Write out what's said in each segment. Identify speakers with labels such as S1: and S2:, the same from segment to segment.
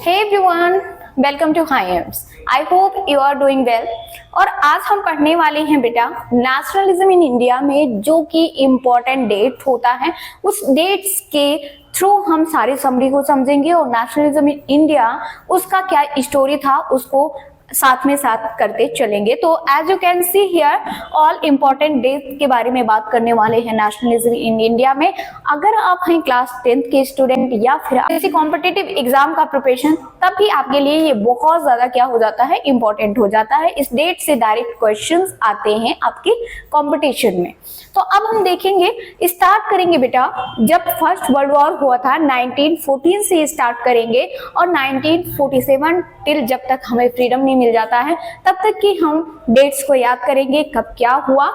S1: Hey everyone, welcome to Hymns. I hope you are doing well. और आज हम पढ़ने वाले हैं बेटा नेशनलिज्म इन इंडिया में जो कि इम्पोर्टेंट डेट होता है, उस डेट्स के थ्रू हम सारी समरी को समझेंगे और नेशनलिज्म इन इंडिया उसका क्या स्टोरी था उसको साथ में साथ करते चलेंगे। तो as you can see here all important date के बारे में बात करने वाले हैं नेशनलिज्म इन इंडिया में। अगर आप हैं क्लास 10th के स्टूडेंट या फिर किसी कॉम्पिटिटिव एग्जाम का प्रिपरेशन, तब भी आपके लिए ये बहुत ज्यादा क्या हो जाता है, इम्पोर्टेंट हो जाता है। इस डेट से डायरेक्ट क्वेश्चंस आते हैं आपके कॉम्पिटिशन में। तो अब हम देखेंगे, स्टार्ट करेंगे बेटा जब फर्स्ट वर्ल्ड वॉर हुआ था 1914 से स्टार्ट करेंगे और 1947 टिल जब तक हमें फ्रीडम नहीं मिल जाता है तब तक की हम डेट्स को याद करेंगे, कब क्या हुआ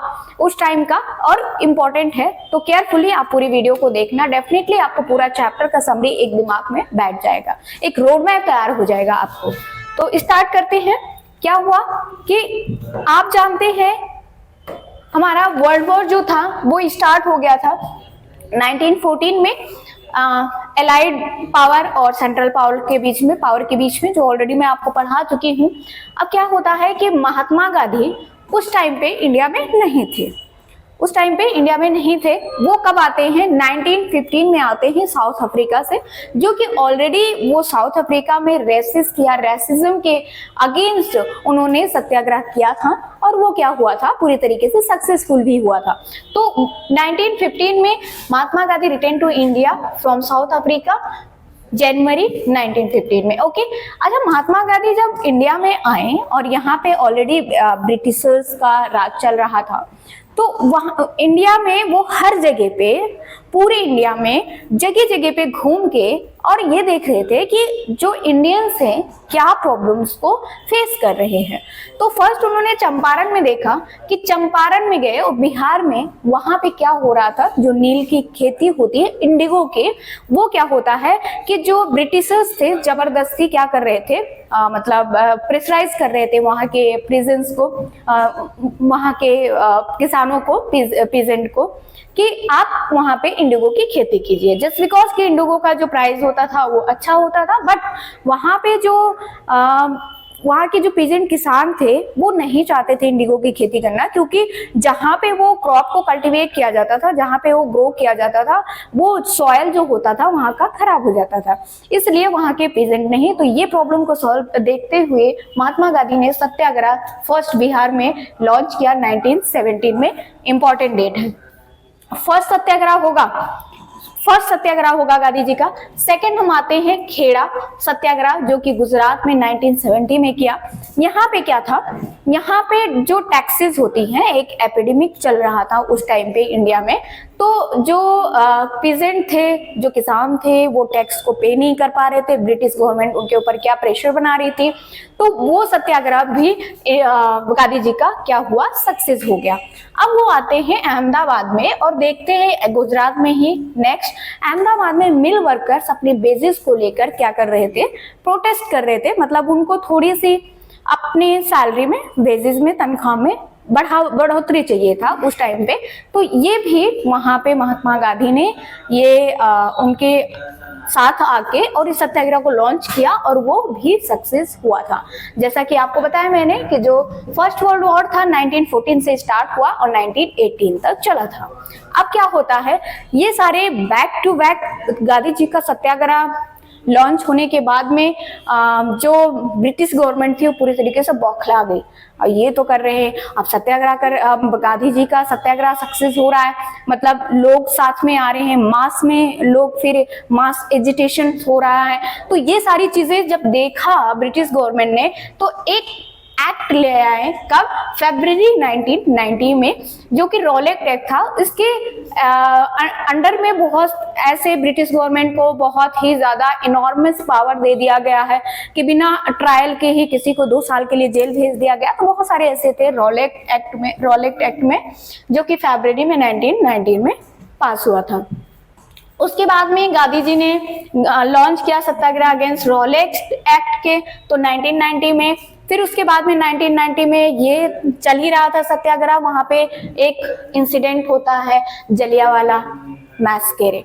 S1: उस टाइम का। और इम्पोर्टेंट है तो केयरफुली आप पूरी वीडियो को देखना, डेफिनेटली आपको पूरा चैप्टर का समरी एक दिमाग में बैठ जाएगा, एक रोड मैप तैयार हो जाएगा आपको। तो स्टार्ट करते हैं। क्या हुआ कि आप जानते हैं हमारा वर्ल्ड वॉर जो था वो स्टार्ट हो गया था 1914 में एलाइड पावर और सेंट्रल पावर के बीच में, जो ऑलरेडी मैं आपको पढ़ा चुकी हूँ। अब क्या होता है कि महात्मा गांधी उस टाइम पे इंडिया में नहीं थे। वो कब आते हैं? 1915 में आते हैं साउथ अफ्रीका से, जो कि ऑलरेडी वो साउथ अफ्रीका में रेसिज्म के अगेंस्ट उन्होंने सत्याग्रह किया था और वो क्या हुआ था, पूरी तरीके से सक्सेसफुल भी हुआ था। तो 1915 में Mahatma Gandhi return to India from South Africa जनवरी 1915 में। ओके, अच्छा, महात्मा गांधी जब इंडिया में आए और यहाँ पे ऑलरेडी ब्रिटिशर्स का राज चल रहा था, तो वहां इंडिया में वो हर जगह पे, पूरे इंडिया में जगह जगह पे घूम के और ये देख रहे थे कि जो इंडियंस हैं क्या प्रॉब्लम्स को फेस कर रहे हैं। तो फर्स्ट उन्होंने चंपारण में देखा कि चंपारण में गए और बिहार में वहां पे क्या हो रहा था, जो नील की खेती होती है इंडिगो के, वो क्या होता है कि जो ब्रिटिशर्स थे जबरदस्ती क्या कर रहे थे, मतलब प्रेशराइज कर रहे थे वहां के प्रेजेंट्स को, वहां के किसानों को, पीजेंट को, कि आप वहां पे इंडिगो की खेती कीजिए। जस्ट बिकॉज कि इंडिगो का जो प्राइस होता था वो अच्छा होता था, बट वहां पे जो वहाँ के जो पीजेंट किसान थे वो नहीं चाहते थे इंडिगो की खेती करना, क्योंकि जहाँ पे वो क्रॉप को कल्टीवेट किया जाता था, जहाँ पे वो ग्रो किया जाता था, वो सॉयल जो होता था वहाँ का खराब हो जाता था, इसलिए वहाँ के पीजेंट नहीं। तो ये प्रॉब्लम को सॉल्व देखते हुए महात्मा गांधी ने सत्याग्रह फर्स्ट बिहार में लॉन्च किया 1917 में। इंपॉर्टेंट डेट है। फर्स्ट सत्याग्रह होगा गांधी जी का। सेकंड हम आते हैं खेड़ा सत्याग्रह, जो कि गुजरात में 1970 में किया। यहाँ पे क्या था, यहाँ पे जो टैक्सेस होती हैं, एक एपिडेमिक चल रहा था उस टाइम पे इंडिया में, तो जो पीजेंट थे, जो किसान थे, वो टैक्स को पे नहीं कर पा रहे थे, ब्रिटिश गवर्नमेंट उनके ऊपर क्या प्रेशर बना रही थी, तो वो सत्याग्रह भी गांधी जी का क्या हुआ, सक्सेस हो गया। अब वो आते हैं अहमदाबाद में और देखते हैं गुजरात में ही नेक्स्ट, अहमदाबाद में मिल वर्कर्स अपने बेसिस को लेकर क्या कर रहे थे, प्रोटेस्ट कर रहे थे। मतलब उनको थोड़ी सी अपने सैलरी में, बेसिस में, तनख्वाह में बढ़ोतरी चाहिए था उस टाइम पे। तो ये भी वहां पे महात्मा गांधी ने ये उनके साथ आके और इस सत्याग्रह को लॉन्च किया और वो भी सक्सेस हुआ था। जैसा कि आपको बताया मैंने कि जो फर्स्ट वर्ल्ड वॉर था 1914 से स्टार्ट हुआ और 1918 तक चला था। अब क्या होता है, ये सारे back to back Gandhi ji का सत्याग्रह लॉन्च होने के बाद में जो ब्रिटिश गवर्नमेंट थी वो पूरी तरीके से बौखला गई। और ये तो कर रहे हैं, अब गांधी जी का सत्याग्रह सक्सेस हो रहा है, मतलब लोग साथ में आ रहे हैं, मास में लोग, फिर मास एजिटेशन हो रहा है। तो ये सारी चीजें जब देखा ब्रिटिश गवर्नमेंट ने, तो एक एक्ट ले आए, कब, फरवरी 1990 में, जो कि रॉलेट एक्ट था। इसके अंडर में बहुत ऐसे ब्रिटिश गवर्नमेंट को बहुत ही ज्यादा इनॉर्मस पावर दे दिया गया है कि बिना ट्रायल के ही किसी को 2 साल के लिए जेल भेज दिया गया। तो बहुत सारे ऐसे थे रॉलेट एक्ट में, जो कि फरवरी में 1990 में पास हुआ था। उसके बाद में गांधी जी ने लॉन्च किया सत्याग्रह अगेंस्ट रॉलेट एक्ट के, तो 1990 में। फिर उसके बाद में 1990 में ये चल ही रहा था सत्याग्रह, वहां पे एक इंसिडेंट होता है जलियांवाला मैसेकर।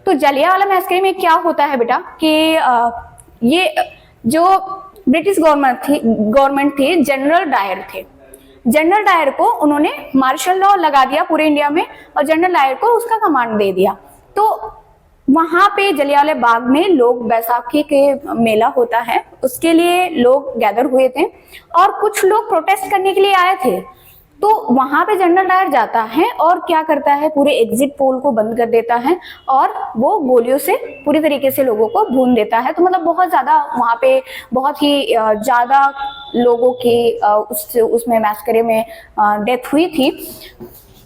S1: तो जलियांवाला मैसेकर में क्या होता है बेटा कि ये जो ब्रिटिश गवर्नमेंट थी, जनरल डायर थे। जनरल डायर को उन्होंने मार्शल लॉ लगा दिया पूरे इंडिया में और जनरल डायर को उसका कमांड दे दिया। तो वहां पे जलियांवाला बाग में लोग, बैसाखी के मेला होता है उसके लिए लोग गैदर हुए थे और कुछ लोग प्रोटेस्ट करने के लिए आए थे। तो वहां पे जनरल डायर जाता है और क्या करता है, पूरे एग्जिट पोल को बंद कर देता है और वो गोलियों से पूरी तरीके से लोगों को भून देता है। तो मतलब बहुत ज्यादा वहां पे बहुत ही ज्यादा लोगों की उसमें मैस्करे में डेथ हुई थी।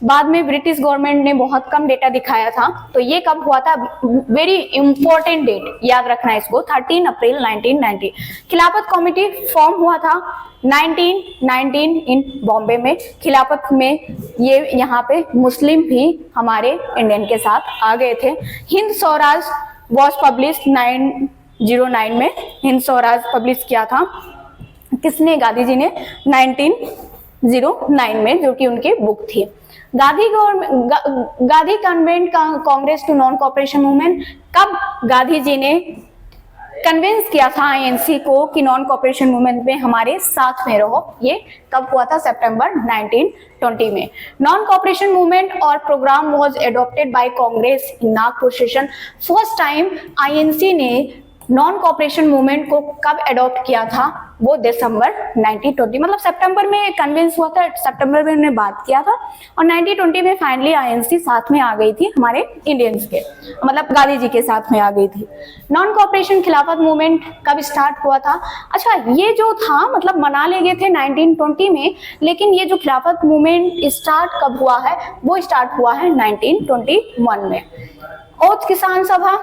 S1: बाद में ब्रिटिश गवर्नमेंट ने बहुत कम डेटा दिखाया था। तो ये कब हुआ था, वेरी इंपॉर्टेंट डेट याद रखना है इसको, 13 अप्रैल 1990। खिलाफत कमेटी फॉर्म हुआ था 1919 इन बॉम्बे में। खिलाफत में ये यहाँ पे मुस्लिम भी हमारे इंडियन के साथ आ गए थे। हिंद स्वराज वॉज पब्लिश 1909 में, हिंद स्वराज पब्लिश किया था किसने, गांधी जी ने 1909 में, जो कि उनकी बुक थी। Gandhi convinced Congress to non cooperation movement, कब गांधी जी ने कन्विंस किया था आईएनसी को कि नॉन कोऑपरेशन मूवमेंट में हमारे साथ में रहो, ये कब हुआ था, सितंबर 1920 में। नॉन कोऑपरेशन मूवमेंट और programme was adopted by Congress in Nagpur session. First time INC ने नॉन कोऑपरेशन मूवमेंट को कब एडॉप्ट किया था, वो दिसंबर 1920, मतलब सितंबर में कन्विंस हुआ था, सितंबर में उन्होंने बात किया था और 1920 में फाइनली आईएनसी साथ में आ गई थी हमारे इंडियंस के, मतलब गांधी जी के साथ में आ गई थी। नॉन कोऑपरेशन खिलाफत मूवमेंट कब स्टार्ट हुआ था, अच्छा ये जो था मतलब मना ले गए थे 1920 में, लेकिन ये जो खिलाफत मूवमेंट स्टार्ट कब हुआ है, वो स्टार्ट हुआ है 1921 में। औध किसान सभा,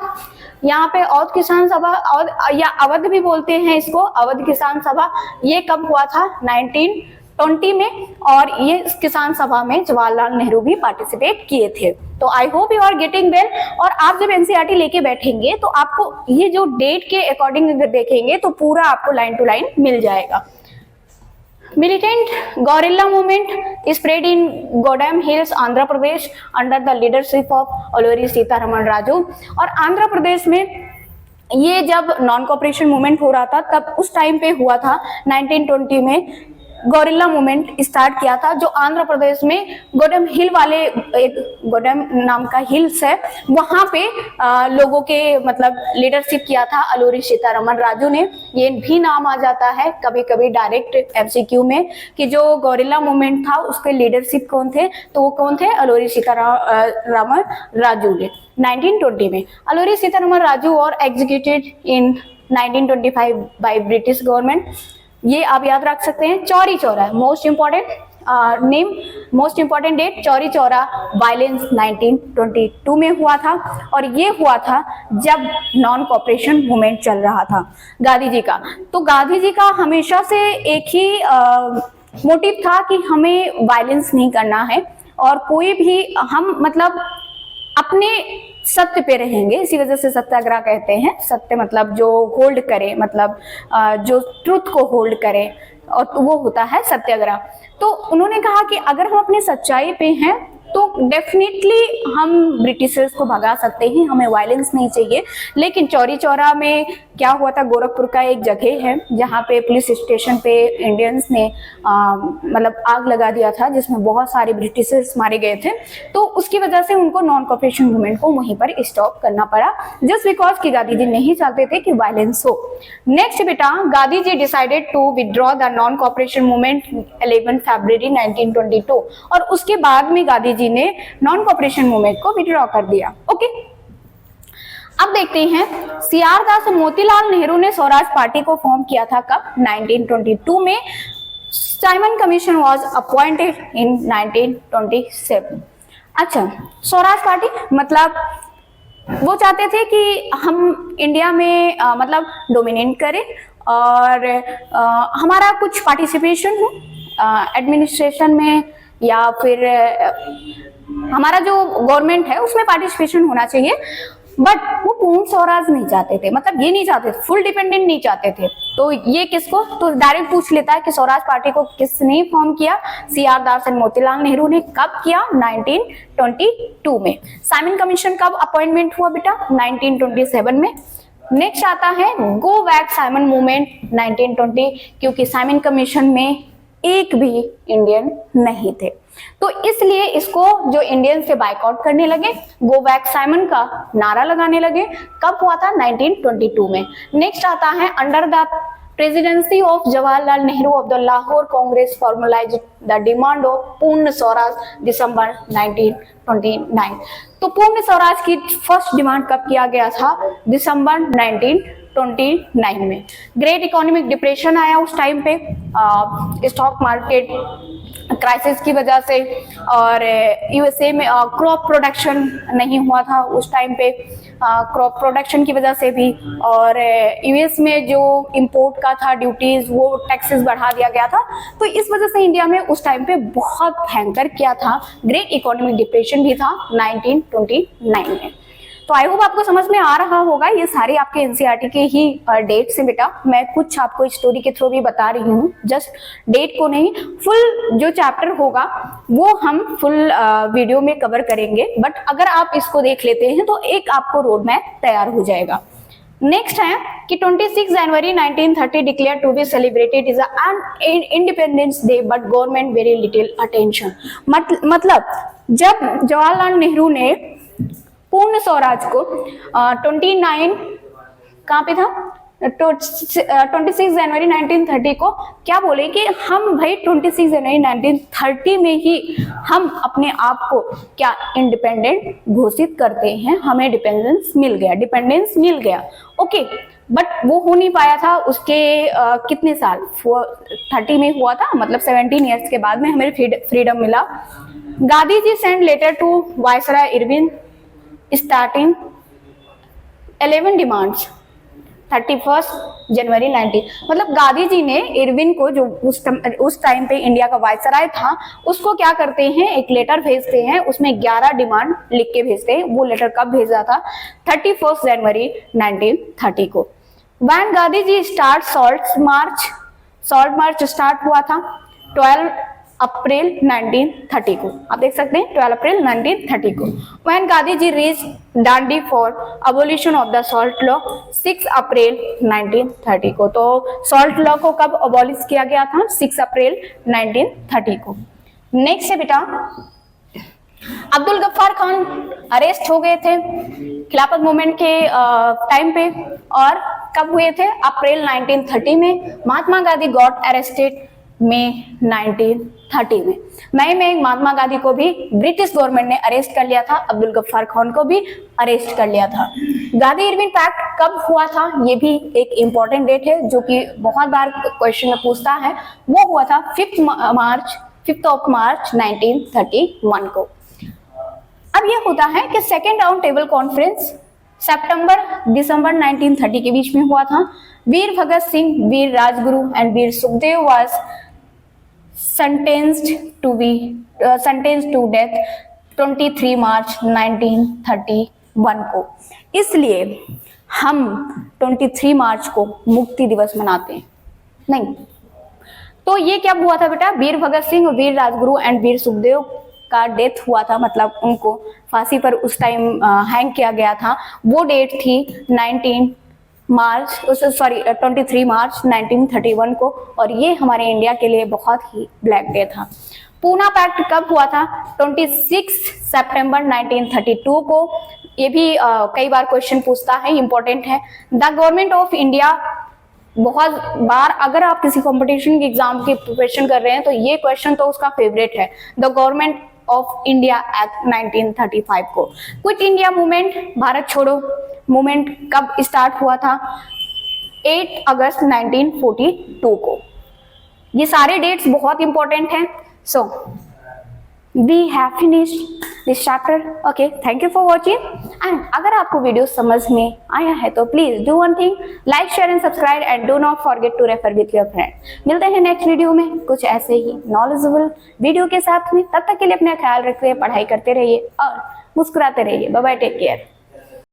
S1: यहाँ पे औध किसान सभा और या अवध भी बोलते हैं इसको, अवध किसान सभा, ये कब हुआ था 1920 में और ये किसान सभा में जवाहरलाल नेहरू भी पार्टिसिपेट किए थे। तो I hope you are getting well. और आप जब एनसीईआरटी लेके बैठेंगे तो आपको ये जो डेट के अकॉर्डिंग अगर देखेंगे तो पूरा आपको लाइन टू लाइन मिल जाएगा। Militant guerrilla movement spread in Godam Hills, Andhra Pradesh under the leadership of Alluri Sitaraman Raju। और आंध्र प्रदेश में ये जब नॉन कोऑपरेशन मूवमेंट हो रहा था तब उस टाइम पे हुआ था 1920 में गोरिल्ला मूवमेंट स्टार्ट किया था, जो आंध्र प्रदेश में गोडम हिल वाले, एक गोडम नाम का हिल्स है, वहां पे लोगों के मतलब लीडरशिप किया था अलूरी सीतारमण राजू ने। ये भी नाम आ जाता है कभी कभी डायरेक्ट एमसीक्यू में कि जो गोरिल्ला मूवमेंट था उसके लीडरशिप कौन थे, तो वो कौन थे, अलूरी सीतारमण राजू ने 1920 में। अलूरी सीतारमण राजू और executed in 1925 by British government, ये आप याद रख सकते हैं। Chauri Chaura most important name, most important date, Chauri Chaura violence 1922 में हुआ था और ये हुआ था जब नॉन कोऑपरेशन मूवमेंट चल रहा था गांधी जी का। तो गांधी जी का हमेशा से एक ही मोटिव था कि हमें वायलेंस नहीं करना है और कोई भी हम मतलब अपने सत्य पे रहेंगे, इसी वजह से सत्याग्रह कहते हैं। सत्य मतलब जो होल्ड करे, मतलब जो ट्रुथ को होल्ड करे, और वो होता है सत्याग्रह। तो उन्होंने कहा कि अगर हम अपनी सच्चाई पे हैं तो डेफिनेटली हम ब्रिटिशर्स को भगा सकते हैं, हमें वायलेंस नहीं चाहिए। लेकिन चौरी चौरा में क्या हुआ था, गोरखपुर का एक जगह है जहाँ पे पुलिस स्टेशन पे इंडियंस ने मतलब आग लगा दिया था जिसमें बहुत सारे ब्रिटिशर्स मारे गए थे। तो उसकी वजह से उनको नॉन कोऑपरेशन मूवमेंट को वहीं पर स्टॉप करना पड़ा, जस्ट बिकॉज कि गांधी जी नहीं चाहते थे कि वायलेंस हो। नेक्स्ट बेटा, Gandhi ji decided to withdraw the non cooperation movement 11 फरवरी 1922 और उसके बाद में गांधी जी ने नॉन कोऑपरेशन मूवमेंट को विड्रॉ कर दिया। ओके, अब देखते हैं सीआर दास और मोतीलाल नेहरू ने स्वराज पार्टी को फॉर्म किया था कब, 1922 में। Simon commission was appointed in 1927। अच्छा, स्वराज पार्टी मतलब वो चाहते थे कि हम इंडिया में मतलब डोमिनेट करें और हमारा कुछ पार्टिसिपेशन हो एडमिनिस्ट्रेशन में, या फिर हमारा जो गवर्नमेंट है उसमें पार्टिसिपेशन होना चाहिए। बट वो पूर्ण स्वराज नहीं चाहते थे, मतलब ये नहीं चाहते थे, फुल डिपेंडेंट नहीं चाहते थे। तो ये किसको, तो डायरेक्ट पूछ लेता है कि स्वराज पार्टी को किसने फॉर्म किया, CR Das and Motilal Nehru ने कब किया, 1922 में। साइमन कमीशन कब अपॉइंटमेंट हुआ बेटा, 1927 में। नेक्स्ट आता है गो बैक साइमन मूवमेंट 1920, क्योंकि साइमन कमीशन में एक भी इंडियन नहीं थे, तो इसलिए इसको जो इंडियन से बाइकआउट करने लगे, गो बैक साइमन का नारा लगाने लगे। कब हुआ था? 1922 में। नेक्स्ट आता है under the presidency of Jawaharlal Nehru of the Lahore Congress formalised the demand of पूर्ण स्वराज दिसंबर 1929। तो पूर्ण स्वराज की फर्स्ट डिमांड कब किया गया था? दिसंबर 1929 में। ग्रेट इकोनॉमिक डिप्रेशन आया उस टाइम पे, स्टॉक मार्केट क्राइसिस की वजह से, और यूएसए में क्रॉप प्रोडक्शन नहीं हुआ था उस टाइम पे, क्रॉप प्रोडक्शन की वजह से भी, और यूएस में जो इंपोर्ट का था ड्यूटीज वो टैक्सेस बढ़ा दिया गया था। तो इस वजह से इंडिया में उस टाइम पे बहुत भयंकर क्या था, ग्रेट इकोनॉमिक डिप्रेशन भी था 1929 में। तो आई होप आपको समझ में आ रहा होगा, ये सारे आपके एनसीईआरटी के ही डेट से बेटा, मैं कुछ आपको स्टोरी के थ्रू भी बता रही हूँ, जस्ट डेट को नहीं, फुल जो चैप्टर होगा वो हम फुल वीडियो में कवर करेंगे, बट अगर आप इसको देख लेते हैं तो एक आपको रोड मैप तैयार हो जाएगा। नेक्स्ट है कि 26 January 1930 declare to be celebrated is an independence day but government very little attention. मतलब जब जवाहरलाल नेहरू ने पूर्ण स्वराज को 29 कहाँ पे था, 26 जनवरी 1930 को क्या बोले कि हम भाई 26 जनवरी 1930 में ही हम अपने आप को क्या इंडिपेंडेंट घोषित करते हैं, हमें डिपेंडेंस मिल गया। ओके, बट वो हो नहीं पाया था उसके कितने साल, 30 में हुआ था, मतलब 17 ईयर्स के बाद में हमें फ्रीडम मिला। Gandhi ji send letter to viceroy Irwin starting 11 demands 31 January 19, मतलब गांधी जी ने इरविन को, जो उस टाइम पे इंडिया का वायसराय था, उसको क्या करते हैं, एक लेटर भेजते हैं, उसमें 11 डिमांड लिख के भेजते हैं। वो लेटर कब भेजा था? 31 जनवरी 1930 को। When Gandhi ji start salt march start हुआ था 12 अप्रैल 1930 को, आप देख सकते हैं 12 अप्रैल 1930 को। When Gandhi ji reach Dandi for abolition of the salt law 6 April 1930 को। तो सॉल्ट लॉ को कब अबॉलिश किया गया था? 6 अप्रैल 1930 को। नेक्स्ट है बेटा, अब्दुल गफ्फार खान अरेस्ट हो गए थे खिलाफत मूवमेंट के टाइम पे, और कब हुए थे? अप्रैल 1930 में। महात्मा गांधी गॉट अरेस्टेड मई 1930 में। मई में महात्मा गांधी को भी ब्रिटिश गवर्नमेंट ने अरेस्ट कर लिया था, अब्दुल गफ्फार खान को भी अरेस्ट कर लिया था। गांधी इरविन पैक्ट कब हुआ था? ये भी एक इंपॉर्टेंट डेट है जो कि बहुत बार क्वेश्चन में पूछता है। वो हुआ था 5 ऑफ मार्च 1931 को। अब ये होता है कि सेकेंड राउंड टेबल कॉन्फ्रेंस दिसंबर 1930 के बीच में हुआ था। Veer Bhagat Singh, Veer Rajguru and Veer Sukhdev was sentenced to death 23 March 1931 को। इसलिए हम 23 मार्च को मुक्ति दिवस मनाते हैं। नहीं, तो ये क्या हुआ था बेटा? वीर भगत सिंह, वीर राजगुरु एंड वीर सुखदेव का डेथ हुआ था, मतलब उनको फांसी पर उस टाइम हैंग किया गया था। वो डेट थी 23 मार्च 1931 को, और ये हमारे इंडिया के लिए बहुत ही ब्लैक डे था। पूना पैक्ट कब हुआ था? 26 सितंबर 1932 को। ये भी कई बार क्वेश्चन पूछता है, इंपॉर्टेंट है। द गवर्नमेंट ऑफ इंडिया, बहुत बार अगर आप किसी कंपटीशन के एग्जाम की प्रिपरेशन कर रहे हैं तो ये क्वेश्चन तो उसका फेवरेट है। The government of India act 1935 को। क्विट इंडिया मूवमेंट, भारत छोड़ो मूवमेंट कब स्टार्ट हुआ था? 8 अगस्त 1942 को। ये सारे डेट्स बहुत इंपॉर्टेंट हैं। सो we have finished this chapter. Okay, thank you for watching. And अगर आपको वीडियो समझ में आया है तो please do one thing, like, share and subscribe and do not forget to refer with your friend. मिलते हैं नेक्स्ट वीडियो में कुछ ऐसे ही नॉलेजेबल वीडियो के साथ में। तब तक के लिए अपना ख्याल रखिए, पढ़ाई करते रहिए और मुस्कुराते रहिए। Bye bye, take care.